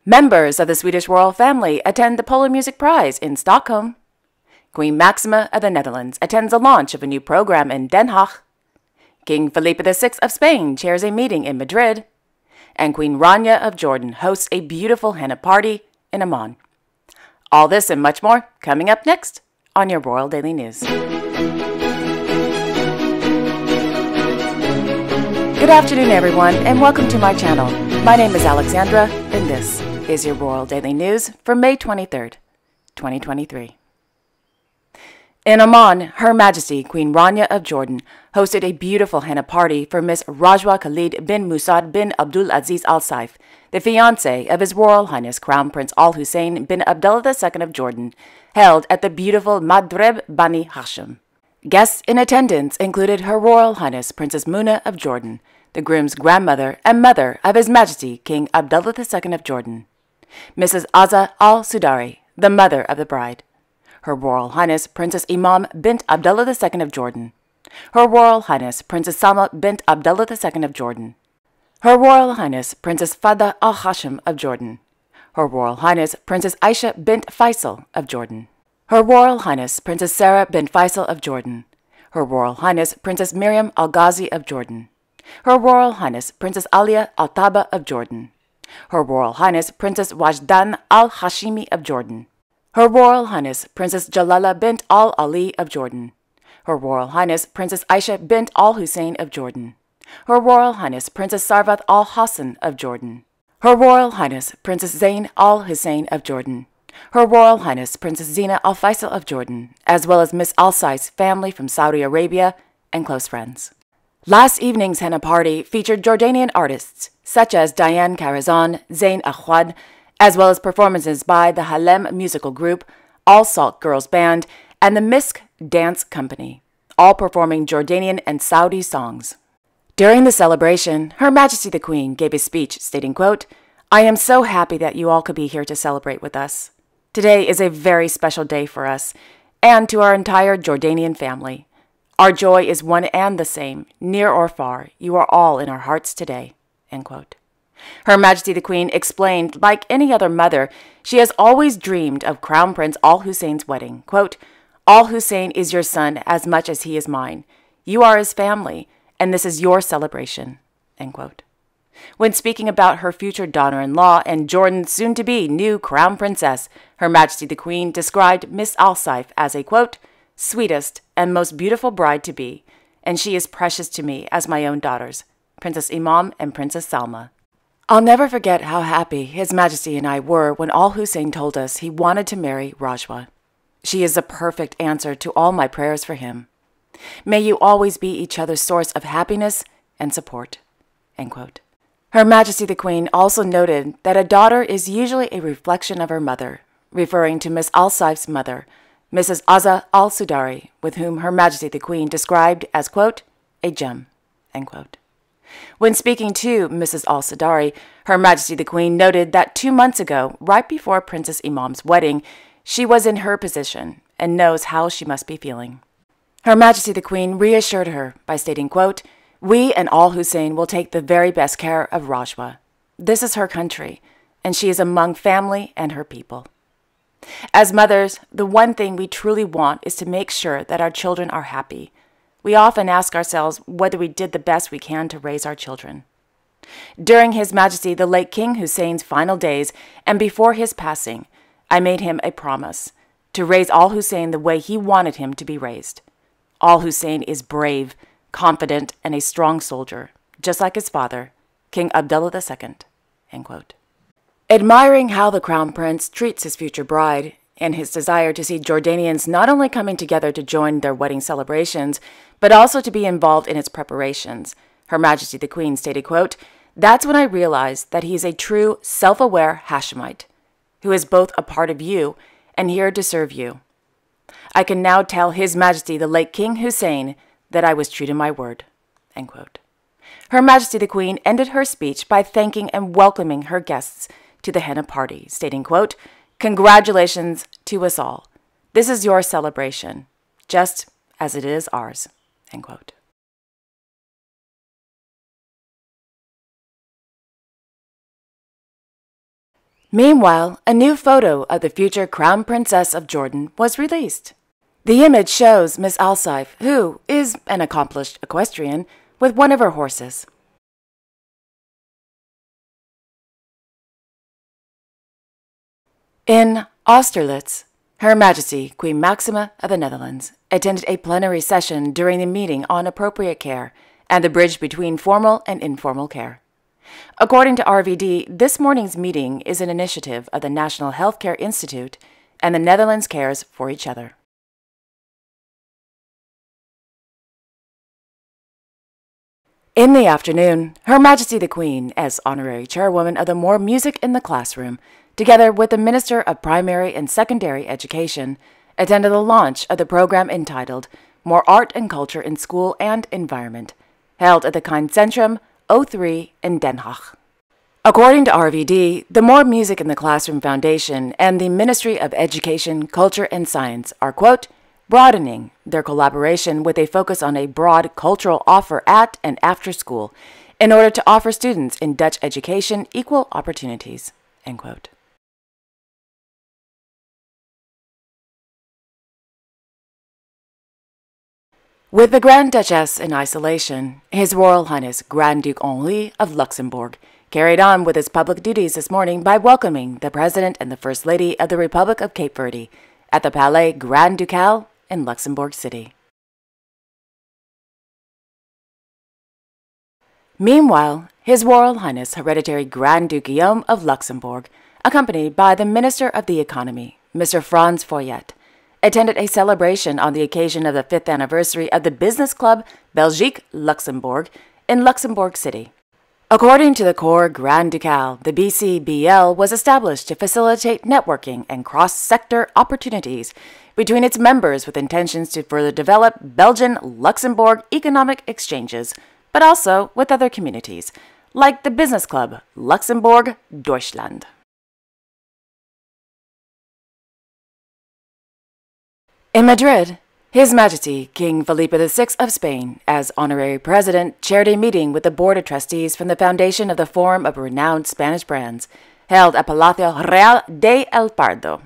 Members of the Swedish royal family attend the Polar Music Prize in Stockholm. Queen Maxima of the Netherlands attends the launch of a new program in Den Haag. King Felipe VI of Spain chairs a meeting in Madrid. And Queen Rania of Jordan hosts a beautiful henna party in Amman. All this and much more coming up next on your Royal Daily News. Good afternoon, everyone, and welcome to my channel. My name is Alexandra, and this is your Royal Daily News for May 23rd, 2023. In Amman, Her Majesty Queen Rania of Jordan hosted a beautiful henna party for Miss Rajwa Khalid bin Musad bin Abdul Aziz Al Saif, the fiancé of His Royal Highness Crown Prince Al Hussein bin Abdullah II of Jordan, held at the beautiful Madreb Bani Hashim. Guests in attendance included Her Royal Highness Princess Muna of Jordan, the groom's grandmother and mother of His Majesty King Abdullah II of Jordan, Mrs. Azza Al-Sudari, the mother of the bride, Her Royal Highness Princess Imam bint Abdullah II of Jordan, Her Royal Highness Princess Salma bint Abdullah II of Jordan, Her Royal Highness Princess Fadha Al-Hashim of Jordan, Her Royal Highness Princess Aisha bint Faisal of Jordan, Her Royal Highness Princess Sarah bint Faisal of Jordan, Her Royal Highness Princess Miriam Al-Ghazi of Jordan, Her Royal Highness Princess Alia Al-Taba of Jordan, Her Royal Highness Princess Wajdan Al-Hashimi of Jordan, Her Royal Highness Princess Jalala bint Al-Ali of Jordan, Her Royal Highness Princess Aisha bint Al-Hussein of Jordan, Her Royal Highness Princess Sarvat Al-Hassan of Jordan, Her Royal Highness Princess Zain Al-Hussein of Jordan, Her Royal Highness Princess Zina Al-Faisal of Jordan, as well as Miss Al-Saif's family from Saudi Arabia and close friends. Last evening's henna party featured Jordanian artists such as Diane Karazan, Zain Akhwad, as well as performances by the Halem musical group, All Salt Girls Band, and the Misk Dance Company, all performing Jordanian and Saudi songs. During the celebration, Her Majesty the Queen gave a speech stating, quote, "I am so happy that you all could be here to celebrate with us. Today is a very special day for us and to our entire Jordanian family. Our joy is one and the same, near or far. You are all in our hearts today." End quote. Her Majesty the Queen explained, like any other mother, she has always dreamed of Crown Prince Al Hussein's wedding. Quote, "Al Hussein is your son as much as he is mine. You are his family, and this is your celebration." End quote. When speaking about her future daughter-in-law and Jordan's soon-to-be new Crown Princess, Her Majesty the Queen described Miss Al Saif as a, quote, "sweetest and most beautiful bride to be, and she is precious to me as my own daughters, Princess Imam and Princess Salma." I'll never forget how happy His Majesty and I were when Al Hussein told us he wanted to marry Rajwa. She is the perfect answer to all my prayers for him. May you always be each other's source of happiness and support. End quote. Her Majesty the Queen also noted that a daughter is usually a reflection of her mother, referring to Miss Al Saif's mother, Mrs. Azza Al-Sudari, with whom Her Majesty the Queen described as, quote, "a gem." End quote. When speaking to Mrs. Al-Sudari, Her Majesty the Queen noted that 2 months ago, right before Princess Imam's wedding, she was in her position and knows how she must be feeling. Her Majesty the Queen reassured her by stating, quote, "We and Al Hussein will take the very best care of Rajwa. This is her country, and she is among family and her people. As mothers, the one thing we truly want is to make sure that our children are happy. We often ask ourselves whether we did the best we can to raise our children." During His Majesty the late King Hussein's final days and before his passing, I made him a promise to raise Al Hussein the way he wanted him to be raised. Al Hussein is brave, confident, and a strong soldier, just like his father, King Abdullah II. End quote. Admiring how the Crown Prince treats his future bride and his desire to see Jordanians not only coming together to join their wedding celebrations, but also to be involved in its preparations, Her Majesty the Queen stated, quote, "That's when I realized that he is a true, self-aware Hashemite, who is both a part of you and here to serve you. I can now tell His Majesty the late King Hussein that I was true to my word." End quote. Her Majesty the Queen ended her speech by thanking and welcoming her guests to the henna party, stating, quote, "Congratulations to us all. This is your celebration, just as it is ours." End quote. Meanwhile, a new photo of the future Crown Princess of Jordan was released. The image shows Miss Saif, who is an accomplished equestrian, with one of her horses. In Austerlitz, Her Majesty Queen Maxima of the Netherlands attended a plenary session during the meeting on appropriate care and the bridge between formal and informal care. According to RVD, this morning's meeting is an initiative of the National Healthcare Institute and the Netherlands Cares for Each Other. In the afternoon, Her Majesty the Queen, as honorary chairwoman of the More Music in the Classroom, together with the Minister of Primary and Secondary Education, attended the launch of the program entitled More Art and Culture in School and Environment, held at the Kindcentrum O3 in Den Haag. According to RVD, the More Music in the Classroom Foundation and the Ministry of Education, Culture and Science are, quote, broadening their collaboration with a focus on a broad cultural offer at and after school in order to offer students in Dutch education equal opportunities, end quote. With the Grand Duchess in isolation, His Royal Highness Grand Duke Henri of Luxembourg carried on with his public duties this morning by welcoming the President and the First Lady of the Republic of Cape Verde at the Palais Grand Ducal in Luxembourg City. Meanwhile, His Royal Highness Hereditary Grand Duke Guillaume of Luxembourg, accompanied by the Minister of the Economy, Mr. Frans Foyet, attended a celebration on the occasion of the 5th anniversary of the business club Belgique Luxembourg in Luxembourg City. According to the Corps Grand Ducal, the BCBL was established to facilitate networking and cross-sector opportunities between its members with intentions to further develop Belgian-Luxembourg economic exchanges, but also with other communities, like the business club Luxembourg Deutschland. In Madrid, His Majesty King Felipe VI of Spain, as honorary president, chaired a meeting with the board of trustees from the foundation of the Forum of Renowned Spanish Brands, held at Palacio Real de El Pardo.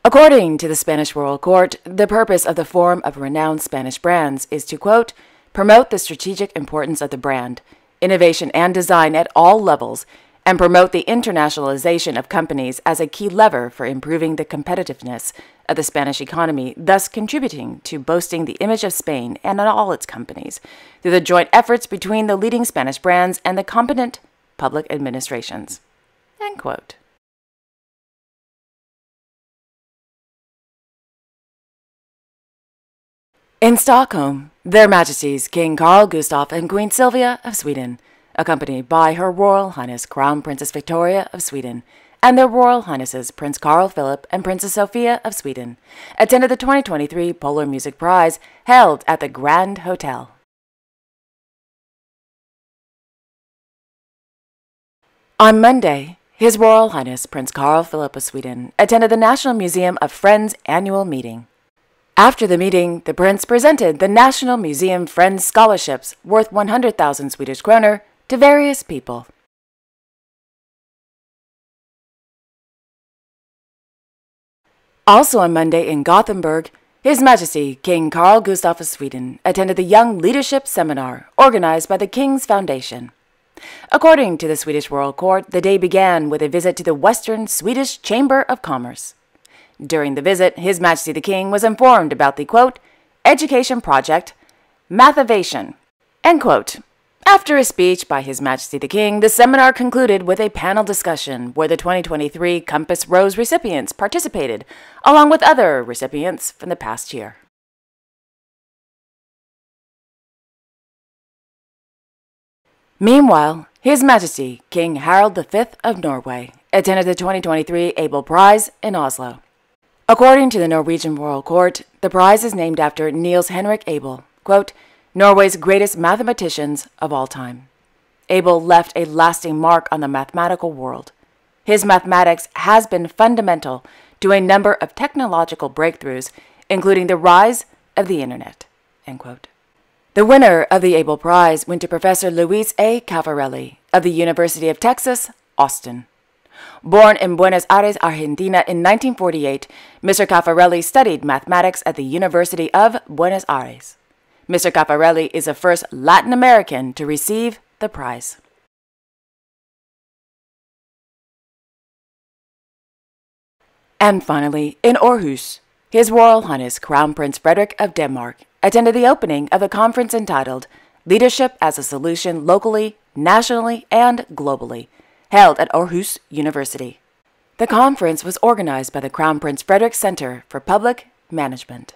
According to the Spanish Royal Court, the purpose of the Forum of Renowned Spanish Brands is to, quote, promote the strategic importance of the brand, innovation and design at all levels, and promote the internationalization of companies as a key lever for improving the competitiveness of the Spanish economy, thus contributing to boosting the image of Spain and all its companies through the joint efforts between the leading Spanish brands and the competent public administrations. End quote. In Stockholm, Their Majesties King Carl Gustaf and Queen Sylvia of Sweden, accompanied by Her Royal Highness Crown Princess Victoria of Sweden and Their Royal Highnesses Prince Carl Philip and Princess Sophia of Sweden, attended the 2023 Polar Music Prize held at the Grand Hotel. On Monday, His Royal Highness Prince Carl Philip of Sweden attended the National Museum of Friends annual meeting. After the meeting, the Prince presented the National Museum Friends scholarships worth 100,000 Swedish kroner to various people. Also on Monday in Gothenburg, His Majesty King Carl Gustaf of Sweden attended the Young Leadership Seminar organized by the King's Foundation. According to the Swedish Royal Court, the day began with a visit to the Western Swedish Chamber of Commerce. During the visit, His Majesty the King was informed about the, quote, education project, Mathavation, end quote. After a speech by His Majesty the King, the seminar concluded with a panel discussion where the 2023 Compass Rose recipients participated, along with other recipients from the past year. Meanwhile, His Majesty King Harald V of Norway attended the 2023 Abel Prize in Oslo. According to the Norwegian Royal Court, the prize is named after Niels Henrik Abel, quote, Norway's greatest mathematicians of all time. Abel left a lasting mark on the mathematical world. His mathematics has been fundamental to a number of technological breakthroughs, including the rise of the Internet, end quote. The winner of the Abel Prize went to Professor Luis A. Cavarelli of the University of Texas, Austin. Born in Buenos Aires, Argentina in 1948, Mr. Caffarelli studied mathematics at the University of Buenos Aires. Mr. Caffarelli is the first Latin American to receive the prize. And finally, in Aarhus, His Royal Highness Crown Prince Frederik of Denmark attended the opening of a conference entitled Leadership as a Solution Locally, Nationally, and Globally, held at Aarhus University. The conference was organized by the Crown Prince Frederik Center for Public Management.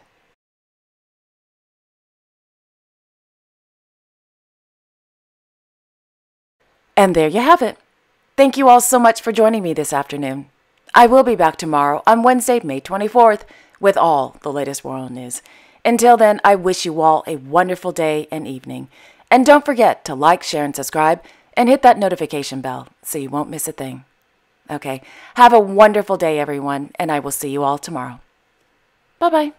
And there you have it. Thank you all so much for joining me this afternoon. I will be back tomorrow on Wednesday, May 24th, with all the latest royal news. Until then, I wish you all a wonderful day and evening. And don't forget to like, share, and subscribe, and hit that notification bell so you won't miss a thing. Okay, have a wonderful day, everyone, and I will see you all tomorrow. Bye-bye.